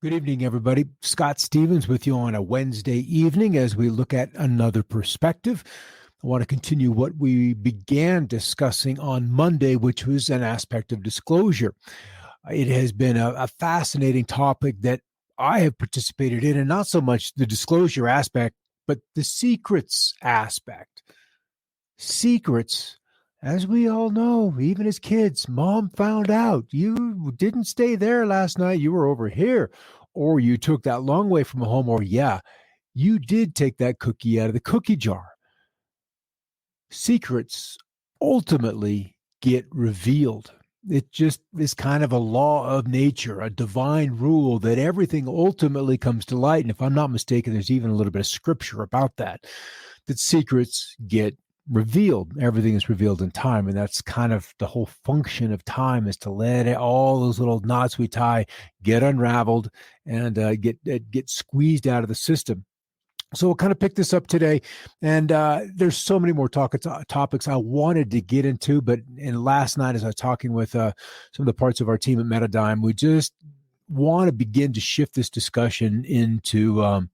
Good evening, everybody. Scott Stevens with you on a Wednesday evening as we look at another perspective. I want to continue what we began discussing on Monday, which was an aspect of disclosure. It has been a fascinating topic that I have participated in, and not so much the disclosure aspect, but the secrets aspect. Secrets, as we all know, even as kids, mom found out you didn't stay there last night, you were over here, or you took that long way from home, or yeah, you did take that cookie out of the cookie jar. Secrets ultimately get revealed. It just is kind of a law of nature, a divine rule that everything ultimately comes to light. And if I'm not mistaken, there's even a little bit of scripture about that secrets get revealed. Everything is revealed in time. And that's kind of the whole function of time, is to let all those little knots we tie get unraveled and get squeezed out of the system. So we'll kind of pick this up today, and there's so many more topics I wanted to get into, but last night as I was talking with some of the parts of our team at Metadime, we just want to begin to shift this discussion into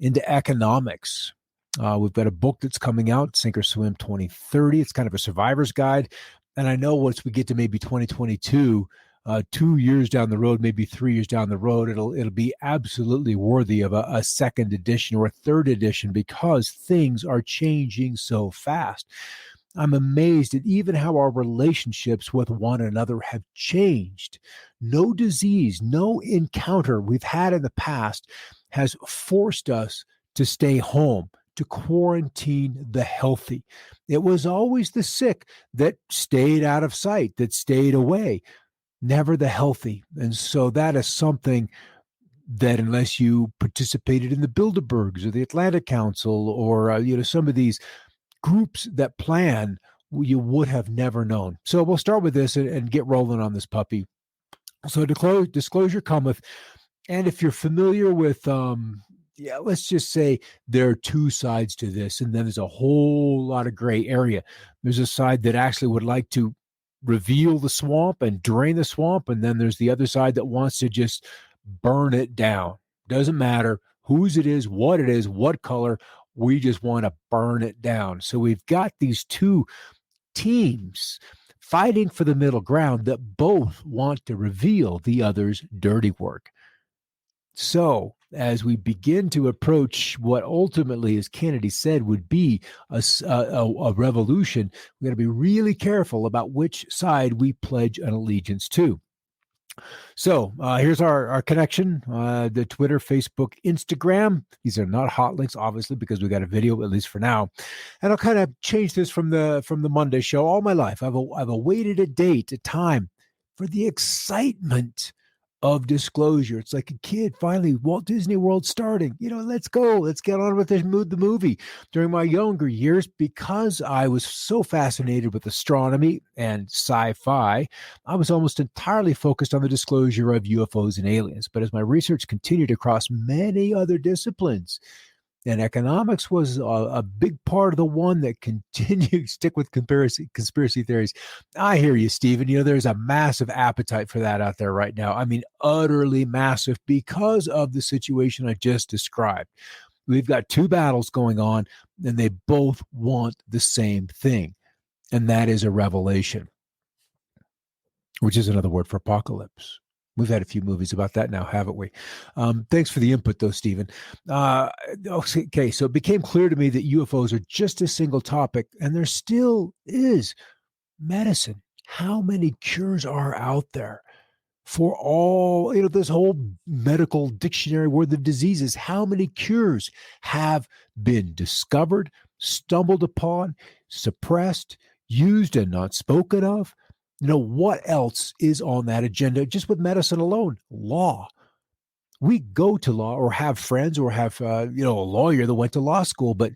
economics. We've got a book that's coming out, Sink or Swim 2030. It's kind of a survivor's guide, and I know once we get to maybe 2022, 2 years down the road, maybe 3 years down the road, it'll be absolutely worthy of a second edition or a third edition, because things are changing so fast. I'm amazed at even how our relationships with one another have changed. No disease, no encounter we've had in the past has forced us to stay home, to quarantine the healthy. It was always the sick that stayed out of sight, that stayed away, never the healthy. And so that is something that, unless you participated in the Bilderbergs or the Atlantic Council or some of these groups that plan, you would have never known. So we'll start with this and get rolling on this puppy. So disclosure cometh. And if you're familiar with let's just say there are two sides to this, and then there's a whole lot of gray area. There's a side that actually would like to reveal the swamp and drain the swamp, and then there's the other side that wants to just burn it down. Doesn't matter whose it is, what color, we just want to burn it down. So we've got these two teams fighting for the middle ground that both want to reveal the other's dirty work. So as we begin to approach what ultimately, as Kennedy said, would be a revolution, we've got to be really careful about which side we pledge an allegiance to. So here's our connection, the Twitter, Facebook, Instagram. These are not hot links, obviously, because we got a video, at least for now. And I'll kind of change this from the Monday show. All my life, I've awaited a date, a time for the excitement of disclosure. It's like a kid, finally, Walt Disney World starting. Let's go. Let's get on with the movie. During my younger years, because I was so fascinated with astronomy and sci-fi, I was almost entirely focused on the disclosure of UFOs and aliens. But as my research continued across many other disciplines, and economics was a big part of the one that continued to stick with conspiracy theories. I hear you, Stephen. There's a massive appetite for that out there right now. I mean, utterly massive, because of the situation I just described. We've got two battles going on, and they both want the same thing, and that is a revelation, which is another word for apocalypse. We've had a few movies about that now, haven't we? Thanks for the input, though, Stephen. Okay, so it became clear to me that UFOs are just a single topic, and there still is medicine. How many cures are out there for all, this whole medical dictionary worth of diseases? How many cures have been discovered, stumbled upon, suppressed, used, and not spoken of? What else is on that agenda just with medicine alone? Law. We go to law, or have friends, or have, a lawyer that went to law school, but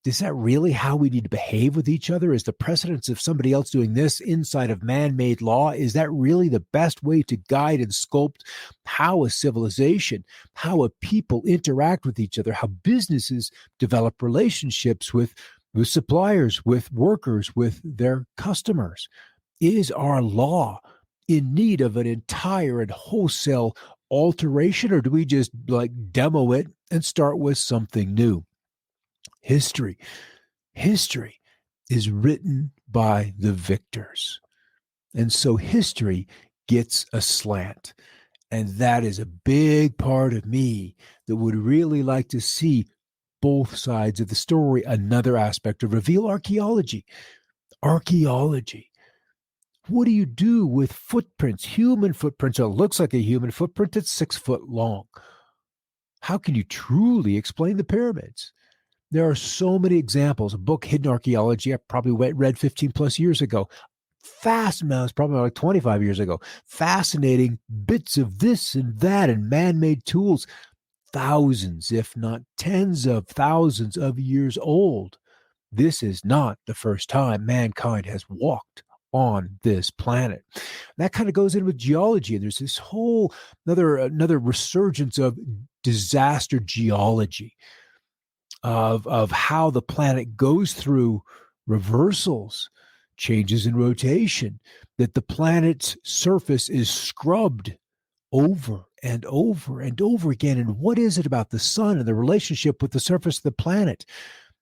is that really how we need to behave with each other? Is the precedence of somebody else doing this inside of man-made law, is that really the best way to guide and sculpt how a civilization, how a people interact with each other, how businesses develop relationships with suppliers, with workers, with their customers? Is our law in need of an entire and wholesale alteration, or do we just like demo it and start with something new? History is written by the victors. And so history gets a slant. And that is a big part of me that would really like to see both sides of the story. Another aspect of reveal archaeology. Archaeology. What do you do with footprints, human footprints? It looks like a human footprint that's 6 foot long. How can you truly explain the pyramids? There are so many examples. A book, Hidden Archaeology, I probably read 15 plus years ago. It's probably like 25 years ago. Fascinating bits of this and that and man-made tools, thousands, if not tens of thousands of years old. This is not the first time mankind has walked on this planet. That kind of goes in with geology. And there's this whole another resurgence of disaster geology, of how the planet goes through reversals, changes in rotation, that the planet's surface is scrubbed over and over and over again. And what is it about the sun and the relationship with the surface of the planet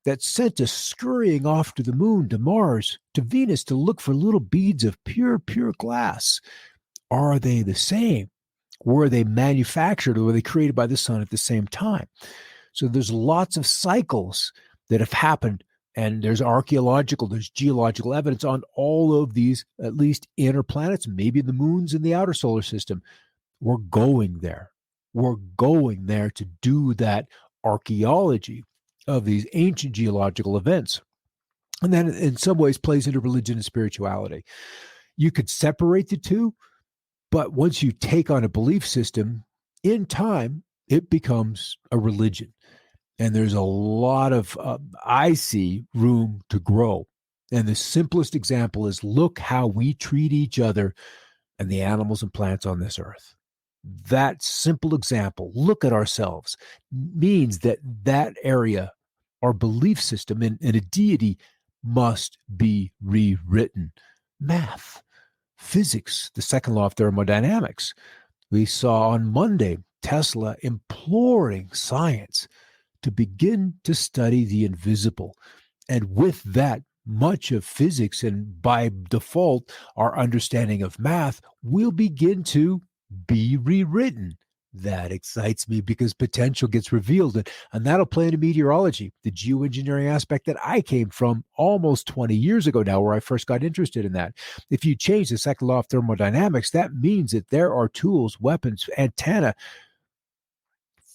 that sent us scurrying off to the moon, to Mars, to Venus to look for little beads of pure glass? Are they the same? Were they manufactured, or were they created by the sun at the same time? So there's lots of cycles that have happened, and there's archaeological, there's geological evidence on all of these, at least inner planets, maybe the moons in the outer solar system. We're going there. We're going there to do that archaeology of these ancient geological events. And then in some ways plays into religion and spirituality. You could separate the two, but once you take on a belief system, in time, it becomes a religion. And there's a lot of, I see, room to grow. And the simplest example is look how we treat each other and the animals and plants on this earth. That simple example, look at ourselves, means that area, our belief system in a deity, must be rewritten. Math, physics, the second law of thermodynamics. We saw on Monday Tesla imploring science to begin to study the invisible. And with that, much of physics and by default, our understanding of math will begin to be rewritten. That excites me because potential gets revealed. And that'll play into meteorology, the geoengineering aspect that I came from almost 20 years ago now, where I first got interested in that. If you change the second law of thermodynamics, that means that there are tools, weapons, antenna,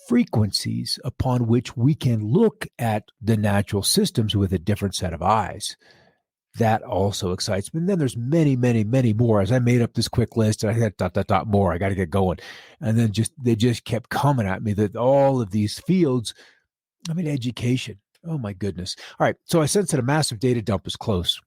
frequencies upon which we can look at the natural systems with a different set of eyes. That also excites me. And then there's many, many, many more. As I made up this quick list, and I had more. I got to get going. And then they just kept coming at me, that all of these fields, education. Oh my goodness. All right. So I sensed that a massive data dump is close.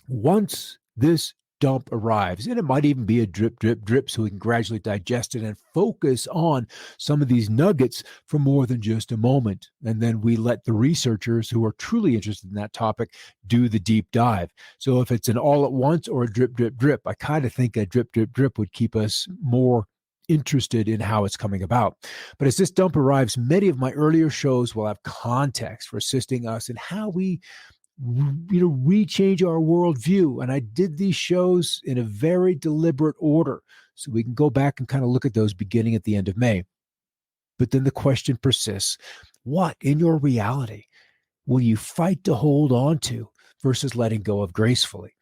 Once this dump arrives, and it might even be a drip, so we can gradually digest it and focus on some of these nuggets for more than just a moment. And then we let the researchers who are truly interested in that topic do the deep dive. So if it's an all at once or a drip, I kind of think a drip would keep us more interested in how it's coming about. But as this dump arrives, many of my earlier shows will have context for assisting us in how we rechange our worldview. And I did these shows in a very deliberate order, so we can go back and kind of look at those beginning at the end of May. But then the question persists: what in your reality will you fight to hold on to versus letting go of gracefully?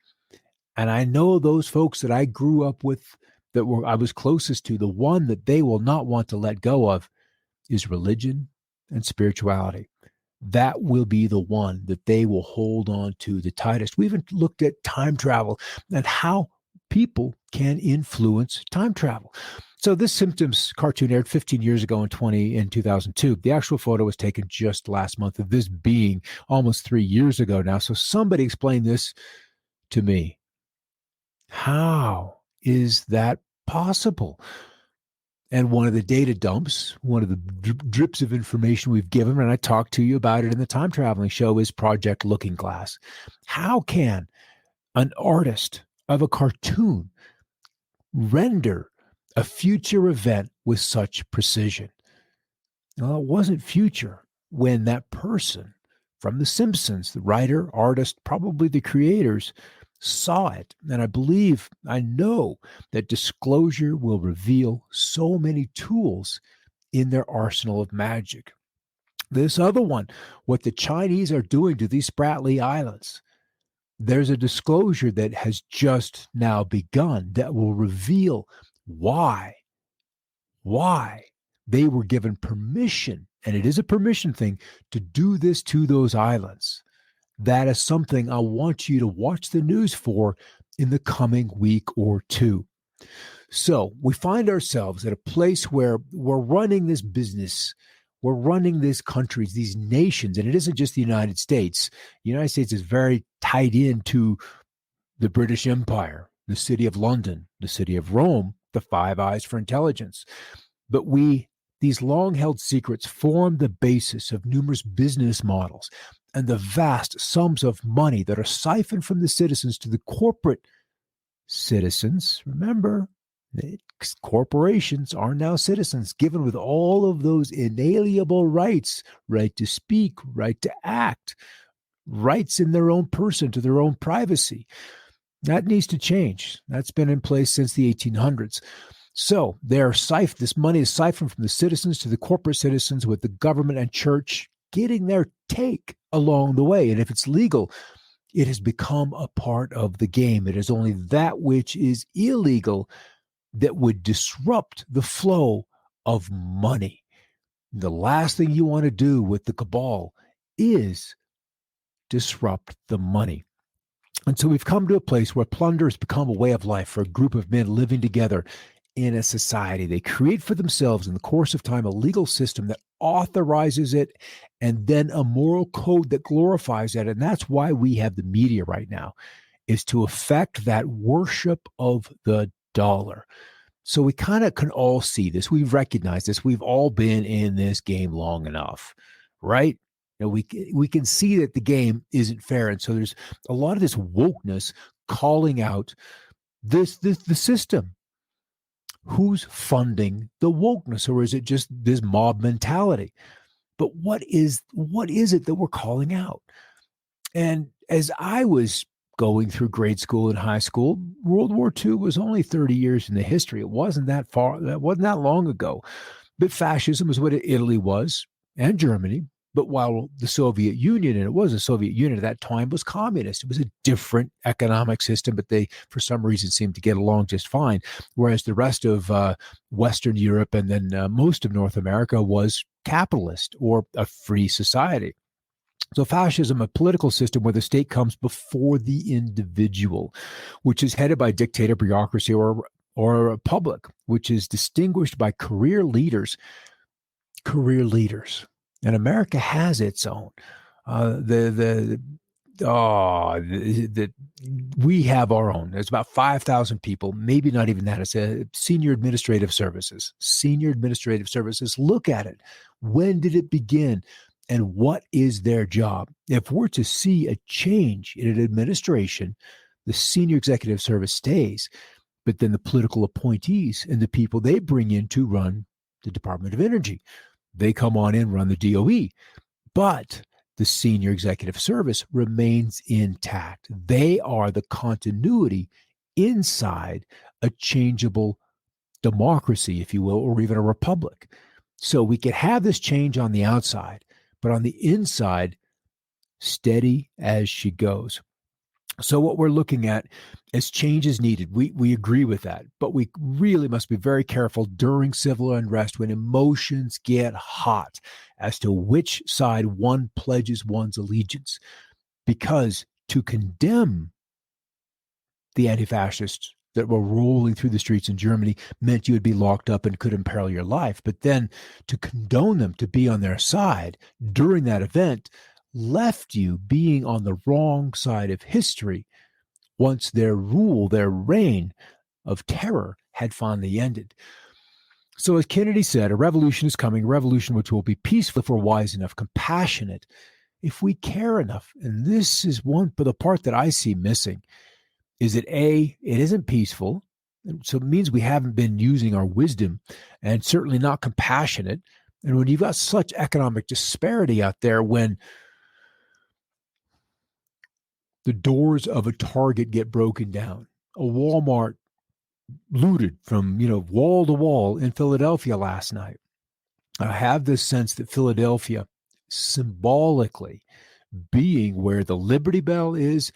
And I know those folks that I grew up with, I was closest to, the one that they will not want to let go of is religion and spirituality. That will be the one that they will hold on to the tightest. We even looked at time travel and how people can influence time travel. So this Symptoms cartoon aired 15 years ago in 2002. The actual photo was taken just last month of this being almost 3 years ago now. So somebody explain this to me. How is that possible? And one of the data dumps, one of the drips of information we've given, and I talked to you about it in the time traveling show, is Project Looking Glass. How can an artist of a cartoon render a future event with such precision. Well, it wasn't future when that person from The Simpsons, the writer, artist, probably the creators, saw it. And I know that disclosure will reveal so many tools in their arsenal of magic. This other one, what the Chinese are doing to these Spratly Islands, there's a disclosure that has just now begun that will reveal why they were given permission, and it is a permission thing, to do this to those islands. That is something I want you to watch the news for in the coming week or two. So we find ourselves at a place where we're running this business, we're running these countries, these nations, and it isn't just the United States. The United States is very tied into the British Empire, the city of London, the city of Rome, the Five Eyes for intelligence. But these long-held secrets form the basis of numerous business models and the vast sums of money that are siphoned from the citizens to the corporate citizens. Remember, corporations are now citizens, given with all of those inalienable rights, right to speak, right to act, rights in their own person to their own privacy. That needs to change. That's been in place since the 1800s. So this money is siphoned from the citizens to the corporate citizens, with the government and church getting their take along the way. And if it's legal, it has become a part of the game. It is only that which is illegal that would disrupt the flow of money. The last thing you want to do with the cabal is disrupt the money. And so we've come to a place where plunder has become a way of life for a group of men living together in a society. They create for themselves in the course of time a legal system that authorizes it, and then a moral code that glorifies it. And that's why we have the media right now, is to affect that worship of the dollar. So we kind of can all see this. We've recognized this. We've all been in this game long enough, right? We can see that the game isn't fair. And so there's a lot of this wokeness calling out the system. Who's funding the wokeness, or is it just this mob mentality? But what is it that we're calling out? And as I was going through grade school and high school, World War II was only 30 years in the history. It wasn't that far. That wasn't that long ago. But fascism was what Italy was, and Germany. But while the Soviet Union, and it was a Soviet Union at that time, was communist, it was a different economic system, but they, for some reason, seemed to get along just fine. Whereas the rest of Western Europe and then most of North America was capitalist or a free society. So fascism, a political system where the state comes before the individual, which is headed by dictator, bureaucracy, or a republic, which is distinguished by career leaders. And America has its own. We have our own. There's about 5,000 people, maybe not even that. It's a senior administrative services. Look at it. When did it begin? And what is their job? If we're to see a change in an administration, the senior executive service stays, but then the political appointees and the people they bring in to run the Department of Energy, they come on in, run the DOE, but the senior executive service remains intact. They are the continuity inside a changeable democracy, if you will, or even a republic. So we could have this change on the outside, but on the inside, steady as she goes. So what we're looking at is change is needed. We agree with that, but we really must be very careful during civil unrest when emotions get hot as to which side one pledges one's allegiance. Because to condemn the anti-fascists that were rolling through the streets in Germany meant you would be locked up and could imperil your life. But then to condone them to be on their side during that event left you being on the wrong side of history once their reign of terror had finally ended. So as Kennedy said, a revolution is coming, a revolution which will be peaceful if we're wise enough, compassionate, if we care enough. And this is the part that I see missing, is that A, it isn't peaceful, And so it means we haven't been using our wisdom and certainly not compassionate. And when you've got such economic disparity out there, when the doors of a Target get broken down, a Walmart looted from, wall to wall in Philadelphia last night, I have this sense that Philadelphia, symbolically being where the Liberty Bell is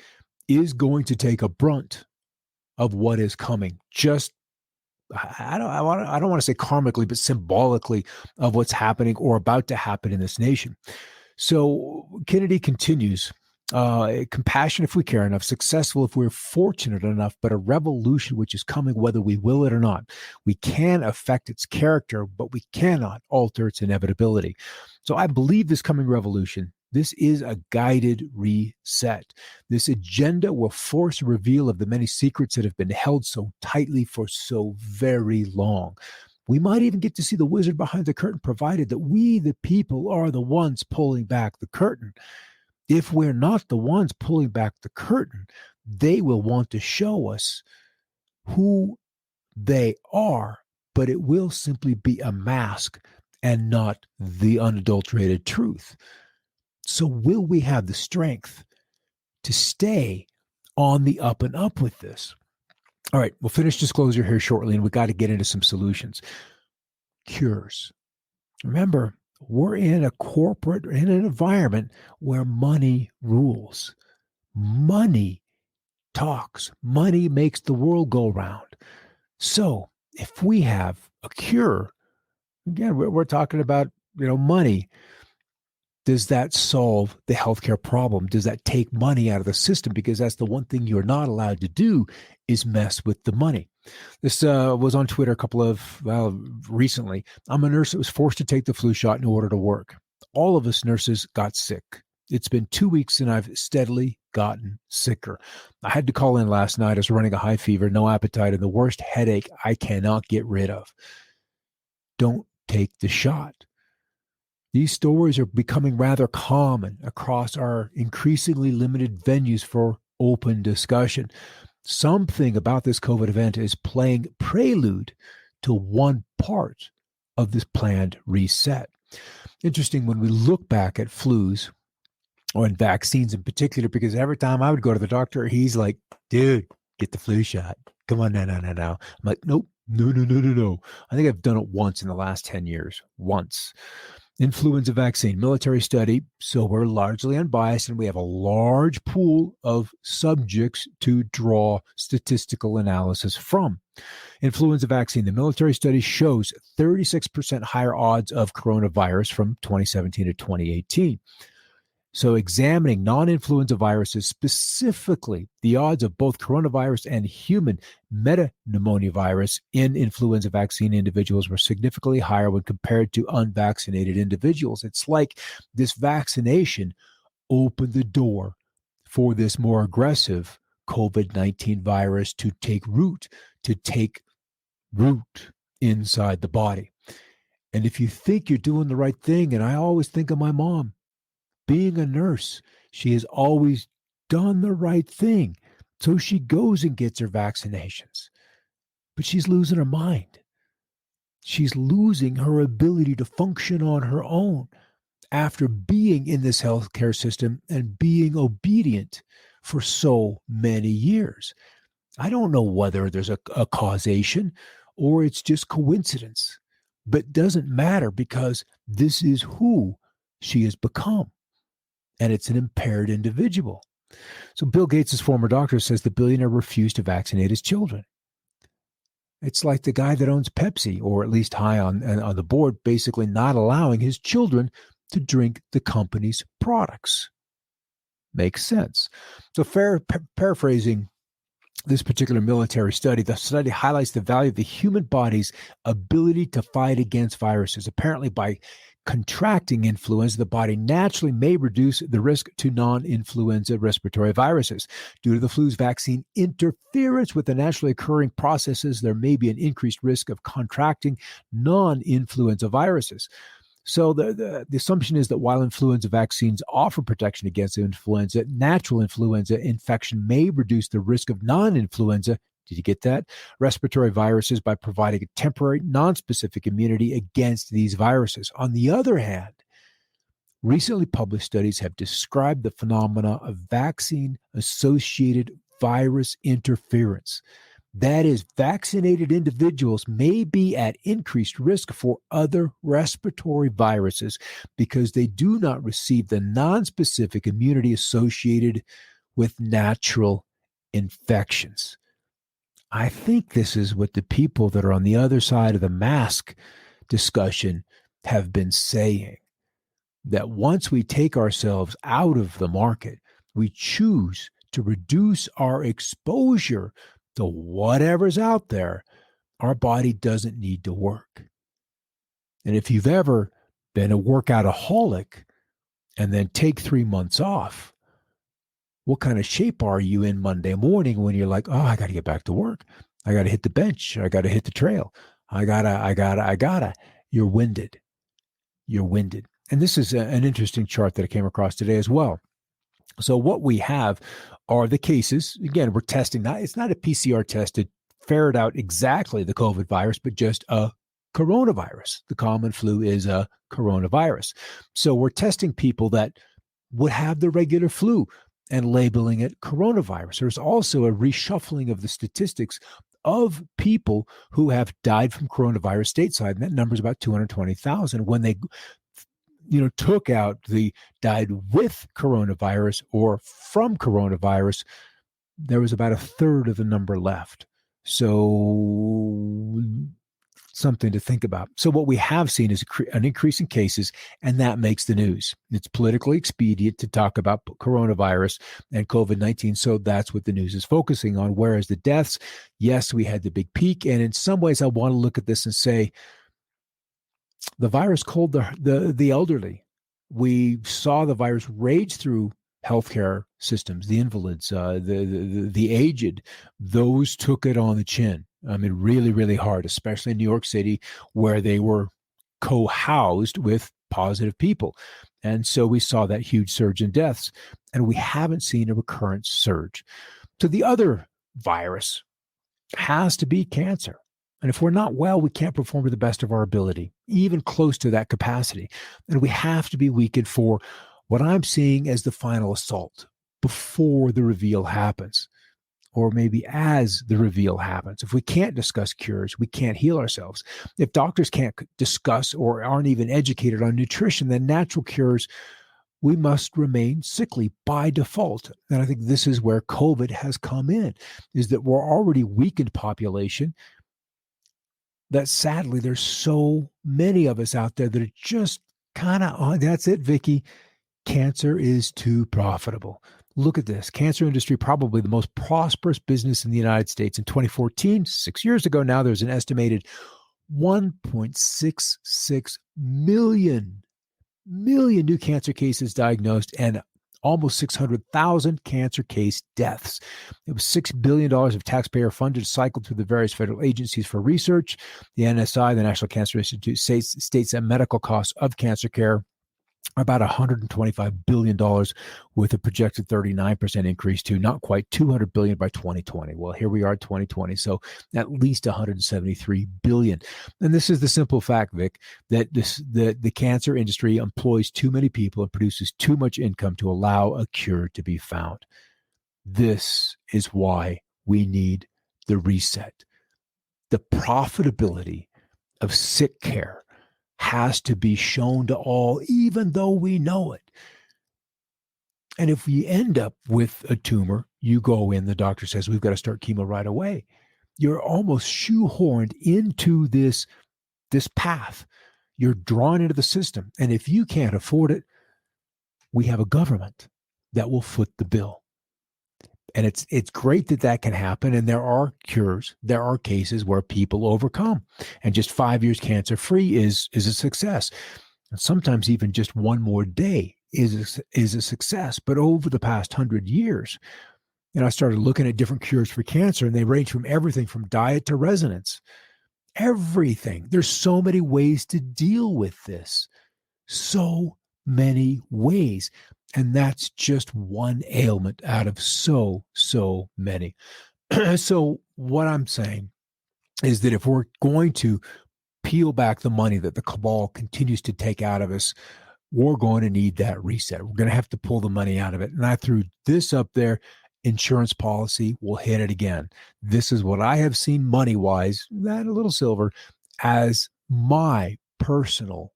going to take a brunt of what is coming. Just I don't want to say karmically, but symbolically of what's happening or about to happen in this nation. So Kennedy continues, compassion if we care enough, successful if we're fortunate enough, but a revolution which is coming whether we will it or not. We can affect its character, but we cannot alter its inevitability. So I believe this coming revolution, this is a guided reset. This agenda will force a reveal of the many secrets that have been held so tightly for so very long. We might even get to see the wizard behind the curtain, provided that we, the people, are the ones pulling back the curtain. If we're not the ones pulling back the curtain, they will want to show us who they are, but it will simply be a mask and not the unadulterated truth. So will we have the strength to stay on the up and up with this? All right, we'll finish disclosure here shortly, and we got to get into some solutions. Cures. Remember, we're in an environment where money rules. Money talks. Money makes the world go round. So if we have a cure, again, we're talking about, money. Does that solve the healthcare problem? Does that take money out of the system? Because that's the one thing you're not allowed to do is mess with the money. This was on Twitter recently. I'm a nurse that was forced to take the flu shot in order to work. All of us nurses got sick. It's been 2 weeks and I've steadily gotten sicker. I had to call in last night. I was running a high fever, no appetite, and the worst headache I cannot get rid of. Don't take the shot. These stories are becoming rather common across our increasingly limited venues for open discussion. Something about this COVID event is playing prelude to one part of this planned reset. Interesting when we look back at flus or in vaccines in particular, because every time I would go to the doctor, he's like, dude, get the flu shot. Come on, no. I'm like, nope, no. I think I've done it once in the last 10 years, once. Influenza vaccine, military study, so we're largely unbiased and we have a large pool of subjects to draw statistical analysis from. Influenza vaccine, the military study shows 36% higher odds of coronavirus from 2017 to 2018. So examining non-influenza viruses, specifically the odds of both coronavirus and human metapneumonia virus in influenza vaccine individuals were significantly higher when compared to unvaccinated individuals. It's like this vaccination opened the door for this more aggressive COVID-19 virus to take root inside the body. And if you think you're doing the right thing, and I always think of my mom, being a nurse, she has always done the right thing. So she goes and gets her vaccinations. But she's losing her mind. She's losing her ability to function on her own after being in this healthcare system and being obedient for so many years. I don't know whether there's a causation or it's just coincidence, but it doesn't matter because this is who she has become. And it's an impaired individual. So Bill Gates' former doctor says the billionaire refused to vaccinate his children. It's like the guy that owns Pepsi, or at least high on the board, basically not allowing his children to drink the company's products. Makes sense. So paraphrasing this particular military study, the study highlights the value of the human body's ability to fight against viruses. Apparently, by contracting influenza, the body naturally may reduce the risk to non-influenza respiratory viruses. Due to the flu's vaccine interference with the naturally occurring processes, there may be an increased risk of contracting non-influenza viruses. So the assumption is that while influenza vaccines offer protection against influenza, natural influenza infection may reduce the risk of non-influenza Did you get that? Respiratory viruses by providing a temporary, non-specific immunity against these viruses. On the other hand, recently published studies have described the phenomena of vaccine-associated virus interference. That is, vaccinated individuals may be at increased risk for other respiratory viruses because they do not receive the nonspecific immunity associated with natural infections. I think this is what the people that are on the other side of the mask discussion have been saying, that once we take ourselves out of the market, we choose to reduce our exposure to whatever's out there, our body doesn't need to work. And if you've ever been a workoutaholic and then take 3 months off, what kind of shape are you in Monday morning when you're like, oh, I got to get back to work. I got to hit the bench. I got to hit the trail. I gotta. You're winded. You're winded. And this is an interesting chart that I came across today as well. So what we have are the cases. Again, we're testing. It's not a PCR test to ferret out exactly the COVID virus, but just a coronavirus. The common flu is a coronavirus. So we're testing people that would have the regular flu and labeling it coronavirus. There's also a reshuffling of the statistics of people who have died from coronavirus stateside, and that number is about 220,000. When they took out the died with coronavirus or from coronavirus, there was about a third of the number left. So something to think about. So what we have seen is an increase in cases, and that makes the news. It's politically expedient to talk about coronavirus and COVID-19, so that's what the news is focusing on. Whereas the deaths, yes, we had the big peak, and in some ways I want to look at this and say, the virus killed the elderly. We saw the virus rage through healthcare systems, the invalids, the aged. Those took it on the chin. I mean, really, really hard, especially in New York City, where they were co-housed with positive people. And so we saw that huge surge in deaths, and we haven't seen a recurrent surge. So the other virus has to be cancer. And if we're not well, we can't perform to the best of our ability, even close to that capacity. And we have to be weakened for what I'm seeing as the final assault before the reveal happens, or maybe as the reveal happens. If we can't discuss cures, we can't heal ourselves. If doctors can't discuss or aren't even educated on nutrition, then natural cures, we must remain sickly by default. And I think this is where COVID has come in, is that we're already weakened population, that sadly there's so many of us out there that are just kind of, that's it, Vicky. Cancer is too profitable. Look at this. Cancer industry, probably the most prosperous business in the United States. In 2014, 6 years ago now, there's an estimated 1.66 million new cancer cases diagnosed and almost 600,000 cancer case deaths. It was $6 billion of taxpayer funded cycled through the various federal agencies for research. The NSI, the National Cancer Institute, states that medical costs of cancer care are about $125 billion, with a projected 39% increase to not quite $200 billion by 2020. Well, here we are at 2020, so at least $173 billion. And this is the simple fact, Vic, that the cancer industry employs too many people and produces too much income to allow a cure to be found. This is why we need the reset. The profitability of sick care has to be shown to all, even though we know it. And if we end up with a tumor, you go in, the doctor says, we've got to start chemo right away. You're almost shoehorned into this path. You're drawn into the system. And if you can't afford it, we have a government that will foot the bill. And it's great that can happen. And there are cures. There are cases where people overcome. And just 5 years cancer-free is a success. And sometimes even just one more day is a success. But over the past 100 years, I started looking at different cures for cancer, and they range from everything from diet to resonance. Everything. There's so many ways to deal with this. So many ways. And that's just one ailment out of so many. So what I'm saying is that if we're going to peel back the money that the cabal continues to take out of us, we're going to need that reset. We're going to have to pull the money out of it. And I threw this up there. Insurance policy will hit it again. This is what I have seen money wise, that a little silver, as my personal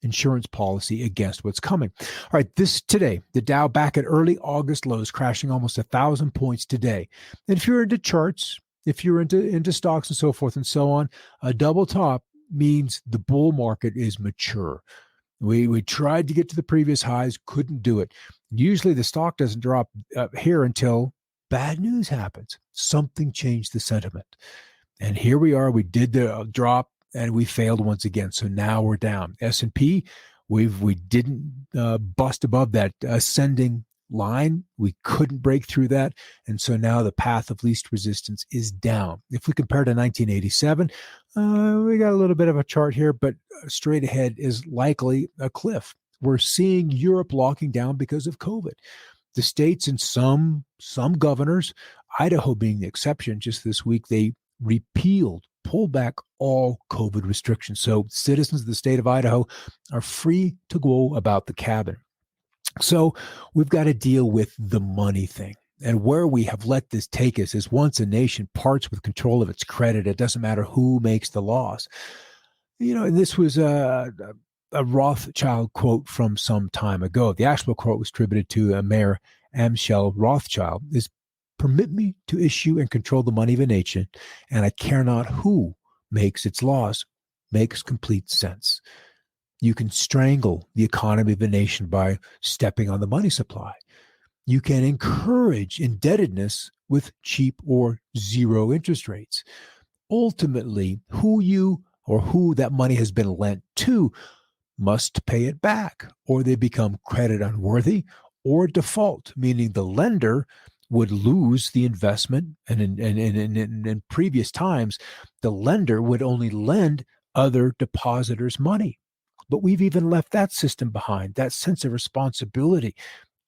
insurance policy against what's coming. All right, this today, the Dow back at early August lows, crashing almost 1,000 points today. And if you're into charts, if you're into stocks and so forth and so on, a double top means the bull market is mature. We tried to get to the previous highs, couldn't do it. Usually the stock doesn't drop here until bad news happens. Something changed the sentiment. And here we are. We did the drop and we failed once again. So now we're down. S&P, we didn't bust above that ascending line. We couldn't break through that. And so now the path of least resistance is down. If we compare to 1987, we got a little bit of a chart here, but straight ahead is likely a cliff. We're seeing Europe locking down because of COVID. The states and some governors, Idaho being the exception, just this week, they pulled back all COVID restrictions. So citizens of the state of Idaho are free to go about the cabin. So we've got to deal with the money thing. And where we have let this take us is once a nation parts with control of its credit, it doesn't matter who makes the laws. And this was a Rothschild quote from some time ago. The actual quote was attributed to Mayor Amschel Rothschild, is permit me to issue and control the money of a nation, and I care not who makes its laws. Makes complete sense. You can strangle the economy of a nation by stepping on the money supply. You can encourage indebtedness with cheap or zero interest rates. Ultimately, who that money has been lent to must pay it back, or they become credit unworthy or default, meaning the lender would lose the investment. And in previous times, the lender would only lend other depositors money. But we've even left that system behind, that sense of responsibility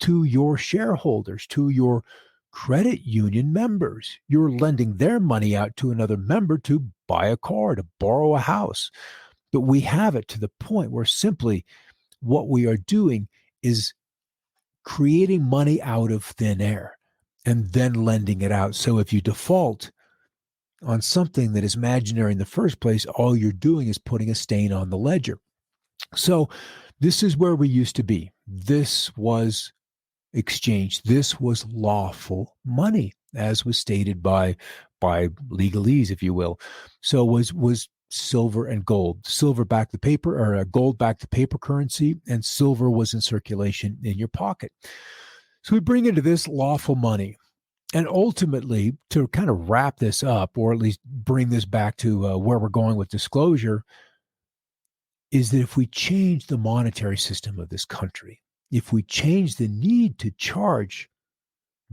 to your shareholders, to your credit union members. You're lending their money out to another member to buy a car, to borrow a house. But we have it to the point where simply what we are doing is creating money out of thin air and then lending it out. So if you default on something that is imaginary in the first place, all you're doing is putting a stain on the ledger. So this is where we used to be. This was exchange. This was lawful money, as was stated by legalese, if you will. So was silver and gold. Silver backed the paper, or gold backed the paper currency, and silver was in circulation in your pocket. So we bring into this lawful money. And ultimately, to kind of wrap this up, or at least bring this back to where we're going with disclosure, is that if we change the monetary system of this country, if we change the need to charge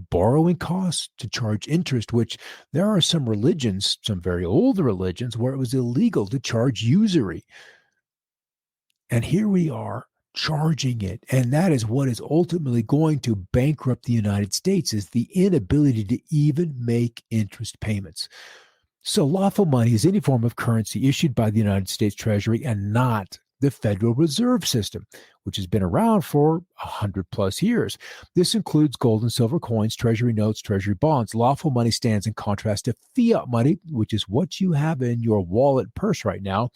borrowing costs, to charge interest, which there are some religions, some very old religions, where it was illegal to charge usury. And here we are charging it. And that is what is ultimately going to bankrupt the United States, is the inability to even make interest payments. So lawful money is any form of currency issued by the United States Treasury and not the Federal Reserve System, which has been around for 100 plus years. This includes gold and silver coins, treasury notes, treasury bonds. Lawful money stands in contrast to fiat money, which is what you have in your wallet purse right now,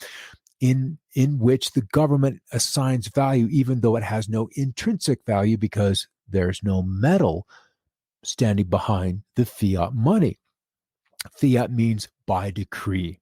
in which the government assigns value even though it has no intrinsic value because there's no metal standing behind the fiat money. Fiat means by decree.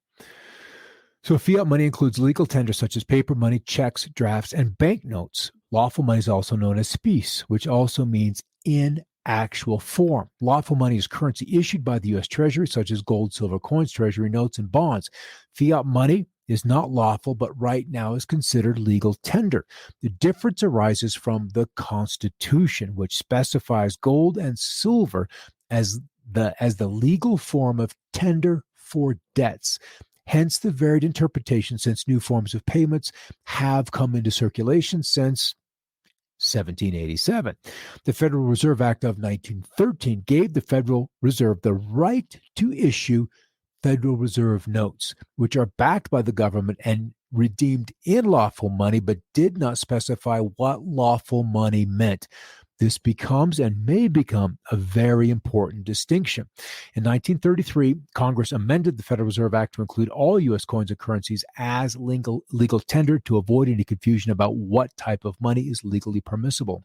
So fiat money includes legal tender such as paper money, checks, drafts, and banknotes. Lawful money is also known as specie, which also means in actual form. Lawful money is currency issued by the U.S. Treasury, such as gold, silver coins, treasury notes, and bonds. Fiat money is not lawful, but right now is considered legal tender. The difference arises from the Constitution, which specifies gold and silver as the legal form of tender for debts. Hence the varied interpretation, since new forms of payments have come into circulation since 1787. The Federal Reserve Act of 1913 gave the Federal Reserve the right to issue Federal Reserve notes, which are backed by the government and redeemed in lawful money, but did not specify what lawful money meant. This becomes and may become a very important distinction. In 1933, Congress amended the Federal Reserve Act to include all U.S. coins and currencies as legal tender to avoid any confusion about what type of money is legally permissible.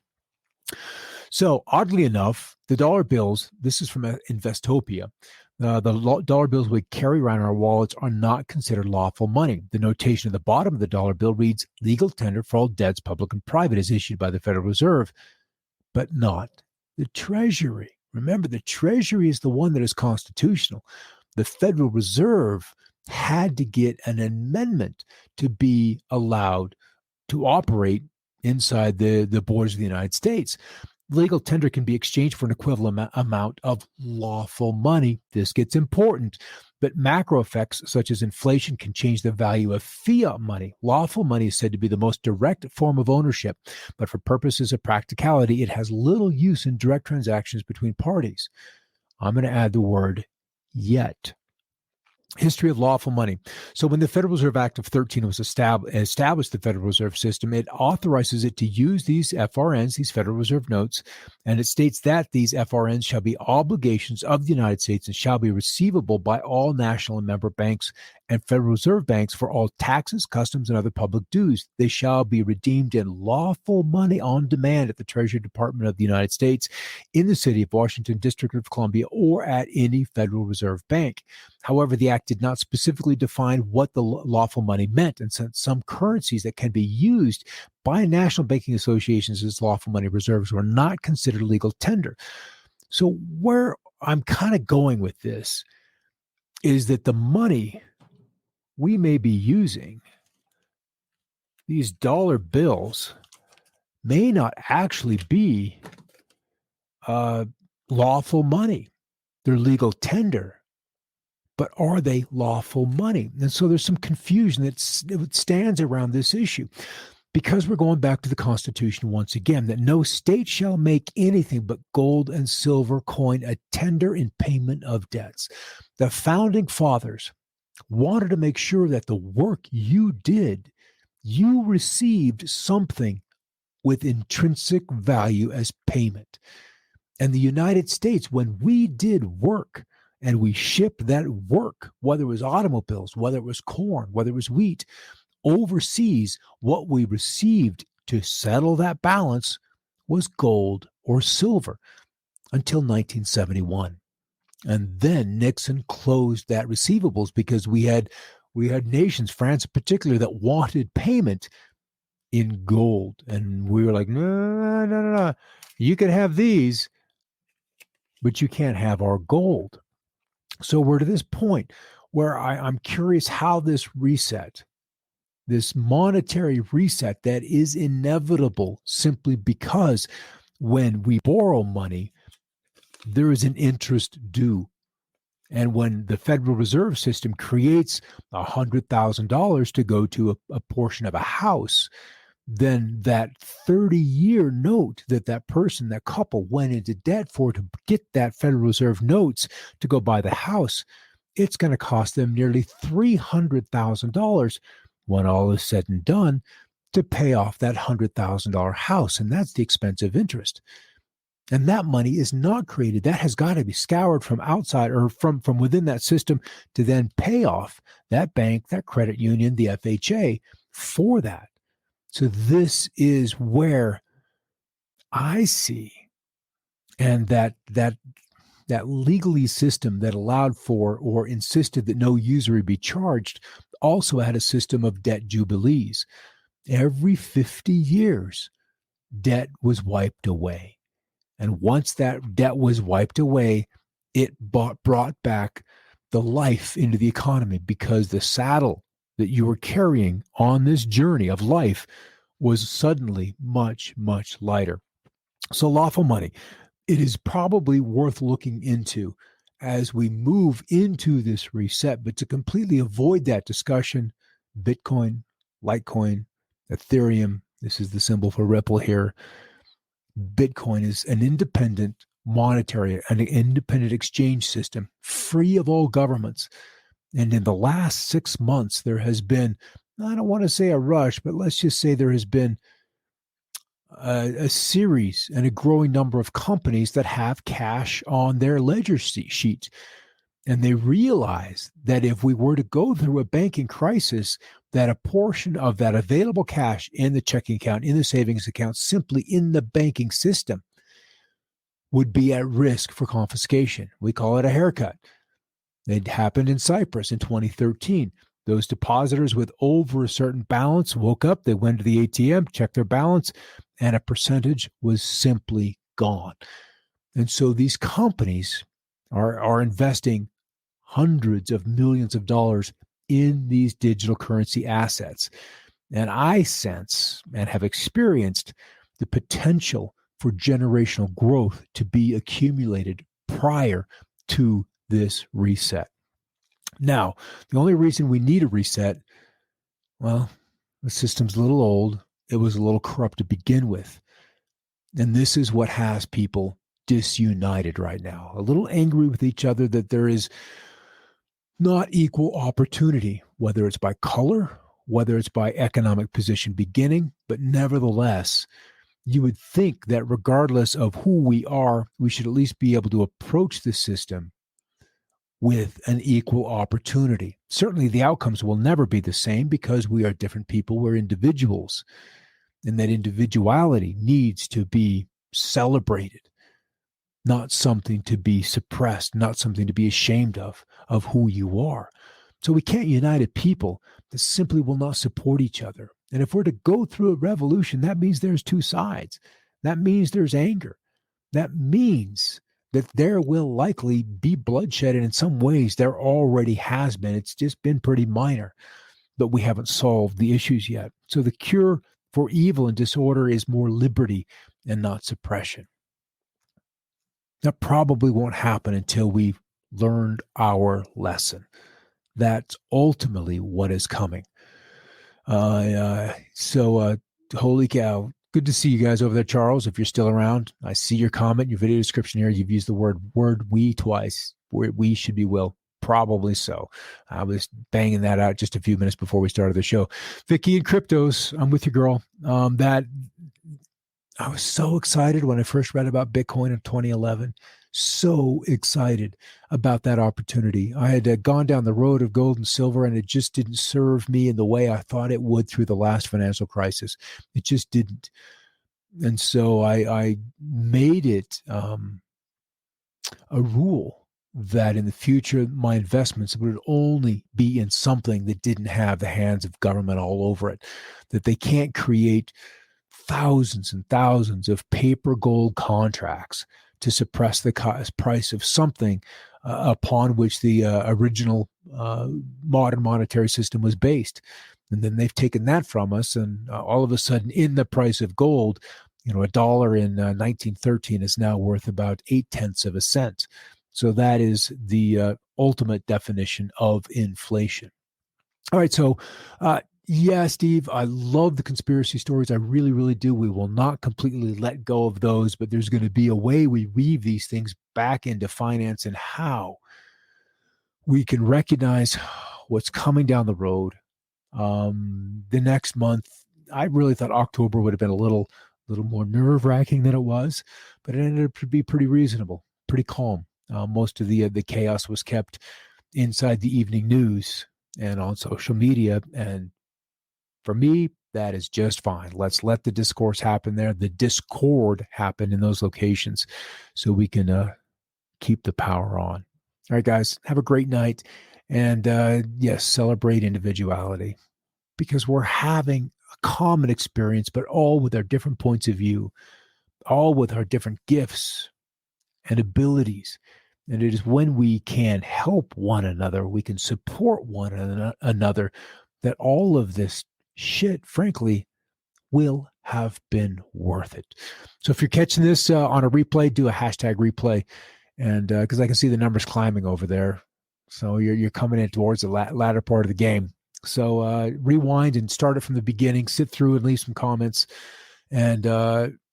So, oddly enough, the dollar bills, this is from Investopia, the dollar bills we carry around in our wallets are not considered lawful money. The notation at the bottom of the dollar bill reads, legal tender for all debts, public and private, is issued by the Federal Reserve, but not the Treasury. Remember, the Treasury is the one that is constitutional. The Federal Reserve had to get an amendment to be allowed to operate inside the borders of the United States. Legal tender can be exchanged for an equivalent amount of lawful money. This gets important, but macro effects such as inflation can change the value of fiat money. Lawful money is said to be the most direct form of ownership, but for purposes of practicality, it has little use in direct transactions between parties. I'm going to add the word yet. History of lawful money. So when the Federal Reserve Act of 13 was established the Federal Reserve System, it authorizes it to use these FRNs, these Federal Reserve notes, and it states that these FRNs shall be obligations of the United States and shall be receivable by all national and member banks and Federal Reserve banks for all taxes, customs, and other public dues. They shall be redeemed in lawful money on demand at the Treasury Department of the United States, in the city of Washington, District of Columbia, or at any Federal Reserve Bank. However, the act did not specifically define what the lawful money meant, and since some currencies that can be used by national banking associations as lawful money reserves were not considered legal tender. So where I'm kind of going with this is that the money we may be using, these dollar bills, may not actually be lawful money. They're legal tender. But are they lawful money? And so there's some confusion that stands around this issue, because we're going back to the Constitution once again, that no state shall make anything but gold and silver coin a tender in payment of debts. The founding fathers wanted to make sure that the work you did, you received something with intrinsic value as payment. And the United States, when we did work, and we shipped that work, whether it was automobiles, whether it was corn, whether it was wheat, overseas, what we received to settle that balance was gold or silver until 1971. And then Nixon closed that receivables because we had nations, France in particular, that wanted payment in gold. And we were like, no. You can have these, but you can't have our gold. So we're to this point where I'm curious how this reset, this monetary reset that is inevitable simply because when we borrow money, there is an interest due. And when the Federal Reserve System creates $100,000 to go to a portion of a house, then that 30-year note that person, that couple went into debt for to get that Federal Reserve notes to go buy the house, it's going to cost them nearly $300,000 when all is said and done to pay off that $100,000 house. And that's the expensive interest. And that money is not created. That has got to be scoured from outside or from within that system to then pay off that bank, that credit union, the FHA for that. So this is where I see, and that legalese system that allowed for or insisted that no usury be charged also had a system of debt jubilees. Every 50 years, debt was wiped away. And once that debt was wiped away, it brought back the life into the economy, because the saddle that you were carrying on this journey of life was suddenly much, much lighter. So lawful money, it is probably worth looking into as we move into this reset. But to completely avoid that discussion, Bitcoin, Litecoin, Ethereum, This is the symbol for Ripple here. Bitcoin is an independent monetary, an independent exchange system, free of all governments. And in the last 6 months, there has been, I don't want to say a rush, but let's just say there has been a series and a growing number of companies that have cash on their ledger sheet. And they realize that if we were to go through a banking crisis, that a portion of that available cash in the checking account, in the savings account, simply in the banking system would be at risk for confiscation. We call it a haircut. It happened in Cyprus in 2013. Those depositors with over a certain balance woke up, they went to the ATM, checked their balance, and a percentage was simply gone. And so these companies are investing hundreds of millions of dollars in these digital currency assets. And I sense and have experienced the potential for generational growth to be accumulated prior to this reset. Now, the only reason we need a reset, well, the system's a little old. It was a little corrupt to begin with. And this is what has people disunited right now, a little angry with each other that there is not equal opportunity, whether it's by color, whether it's by economic position beginning, but nevertheless, you would think that regardless of who we are, we should at least be able to approach the system with an equal opportunity. Certainly the outcomes will never be the same because we are different people, we're individuals, and that individuality needs to be celebrated, not something to be suppressed, not something to be ashamed of who you are. So we can't unite a people that simply will not support each other. And if we're to go through a revolution, that means there's two sides. That means there's anger. That means that there will likely be bloodshed, and in some ways there already has been. It's just been pretty minor, but we haven't solved the issues yet. So the cure for evil and disorder is more liberty and not suppression. That probably won't happen until we've learned our lesson. That's ultimately what is coming. Holy cow. Good to see you guys over there, Charles. If you're still around, I see your comment, your video description here. You've used the word we twice. We should be will. Probably so. I was banging that out just a few minutes before we started the show. Vicky and Cryptos, I'm with you, girl. That I was so excited when I first read about Bitcoin in 2011. So excited about that opportunity. I had gone down the road of gold and silver, and it just didn't serve me in the way I thought it would through the last financial crisis. It just didn't. And so I made it a rule that in the future, my investments would only be in something that didn't have the hands of government all over it, that they can't create thousands and thousands of paper gold contracts to suppress the price of something upon which the original modern monetary system was based. And then they've taken that from us, and all of a sudden in the price of gold, $1 in 1913 is now worth about 0.8 of a cent. So that is the ultimate definition of inflation. All right, so yeah, Steve, I love the conspiracy stories. I really, really do. We will not completely let go of those, but there's going to be a way we weave these things back into finance and how we can recognize what's coming down the road. The next month, I really thought October would have been a little more nerve-wracking than it was, but it ended up to be pretty reasonable, pretty calm. Most of the chaos was kept inside the evening news and on social media, and for me, that is just fine. Let's let the discourse happen there, the discord happen in those locations, so we can keep the power on. All right, guys, have a great night. And yes, celebrate individuality, because we're having a common experience, but all with our different points of view, all with our different gifts and abilities. And it is when we can help one another, we can support one another, that all of this shit, frankly, will have been worth it. So if you're catching this on a replay, do a hashtag replay. And because I can see the numbers climbing over there. So you're coming in towards the latter part of the game. So rewind and start it from the beginning, sit through and leave some comments. And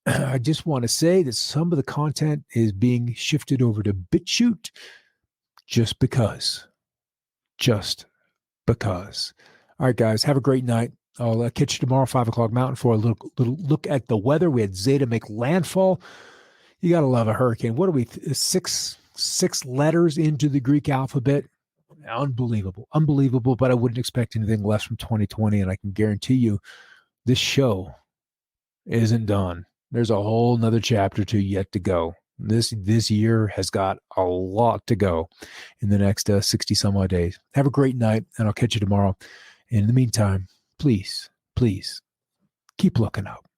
I just want to say that some of the content is being shifted over to BitChute just because. Just because. All right, guys, have a great night. I'll catch you tomorrow, 5 o'clock Mountain, for a little look at the weather. We had Zeta make landfall. You got to love a hurricane. What are we, six letters into the Greek alphabet? Unbelievable. But I wouldn't expect anything less from 2020. And I can guarantee you this show isn't done. There's a whole nother chapter 2 yet to go. This year has got a lot to go in the next 60 some odd days. Have a great night, and I'll catch you tomorrow. In the meantime, please keep looking up.